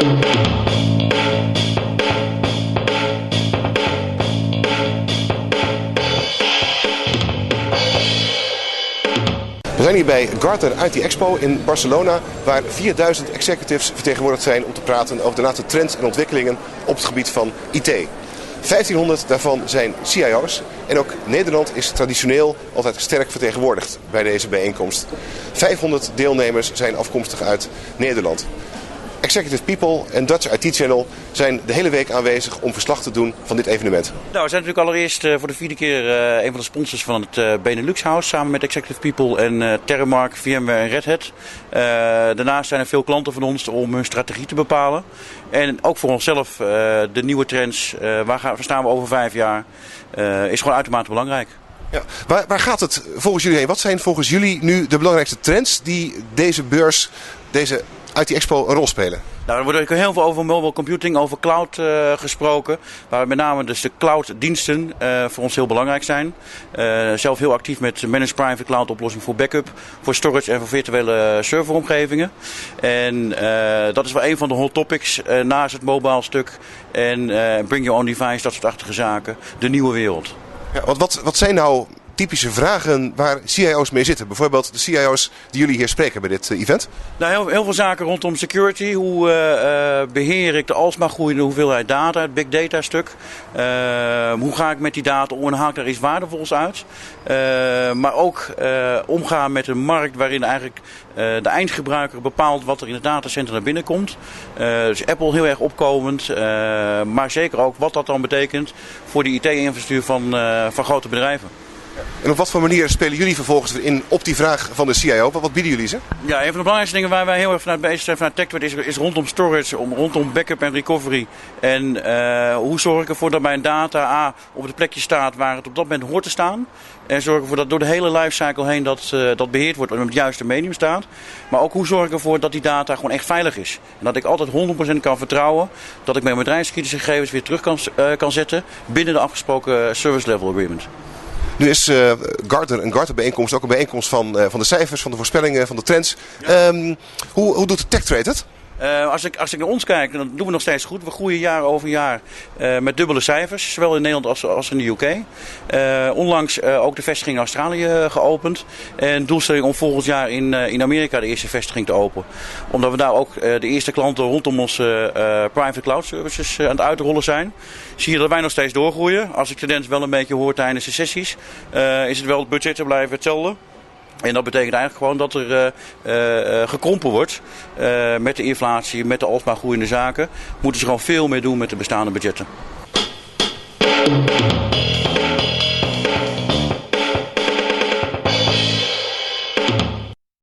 We zijn hier bij Gartner IT Expo in Barcelona, waar 4000 executives vertegenwoordigd zijn om te praten over de laatste trends en ontwikkelingen op het gebied van IT. 1500 daarvan zijn CIO's en ook Nederland is traditioneel altijd sterk vertegenwoordigd bij deze bijeenkomst. 500 deelnemers zijn afkomstig uit Nederland. Executive People en Dutch IT Channel zijn de hele week aanwezig om verslag te doen van dit evenement. Nou, we zijn natuurlijk allereerst voor de vierde keer een van de sponsors van het Benelux House samen met Executive People en Terremark, VMware en Red Hat. Daarnaast zijn er veel klanten van ons om hun strategie te bepalen. En ook voor onszelf de nieuwe trends, waar staan we over 5 jaar, is gewoon uitermate belangrijk. Ja, waar gaat het volgens jullie heen? Wat zijn volgens jullie nu de belangrijkste trends die deze beurs, deze IT Expo een rol spelen? Nou, er wordt heel veel over mobile computing, over cloud gesproken. Waar met name dus de clouddiensten voor ons heel belangrijk zijn. Zelf heel actief met managed private cloud oplossing voor backup, voor storage en voor virtuele serveromgevingen. En dat is wel een van de hot topics naast het mobile stuk. En bring your own device, dat soort achtige zaken. De nieuwe wereld. Ja, wat zijn nou typische vragen waar CIO's mee zitten? Bijvoorbeeld de CIO's die jullie hier spreken bij dit event? Nou, heel veel zaken rondom security. Hoe beheer ik de alsmaar groeiende hoeveelheid data, het big data stuk? Hoe ga ik met die data om en haal ik daar iets waardevols uit? Maar ook omgaan met een markt waarin eigenlijk de eindgebruiker bepaalt wat er in het datacenter naar binnen komt. Dus Apple heel erg opkomend. Maar zeker ook wat dat dan betekent voor de IT-infrastructuur van grote bedrijven. En op wat voor manier spelen jullie vervolgens in op die vraag van de CIO? Wat bieden jullie ze? Ja, een van de belangrijkste dingen waar wij heel erg vanuit bezig zijn vanuit TechTwit is rondom storage, rondom backup en recovery. En hoe zorg ik ervoor dat mijn data op het plekje staat waar het op dat moment hoort te staan. En zorg ervoor dat door de hele lifecycle heen dat beheerd wordt en op het juiste medium staat. Maar ook hoe zorg ik ervoor dat die data gewoon echt veilig is. En dat ik altijd 100% kan vertrouwen dat ik mijn bedrijfskritische gegevens weer terug kan zetten binnen de afgesproken service level agreement. Nu is Gartner een Gartner-bijeenkomst ook een bijeenkomst van de cijfers, van de voorspellingen, van de trends. Ja. Hoe doet de TechTrade het? Als ik naar ons kijk, dan doen we nog steeds goed. We groeien jaar over jaar met dubbele cijfers, zowel in Nederland als in de UK. Onlangs ook de vestiging in Australië geopend. En doelstelling om volgend jaar in Amerika de eerste vestiging te openen. Omdat we daar ook de eerste klanten rondom onze private cloud services aan het uitrollen zijn. Zie je dat wij nog steeds doorgroeien. Als ik tendens wel een beetje hoor tijdens de sessies, is het wel het budgetten blijven hetzelfde. En dat betekent eigenlijk gewoon dat er gekrompen wordt met de inflatie, met de alsmaar groeiende zaken. Moeten ze gewoon veel meer doen met de bestaande budgetten.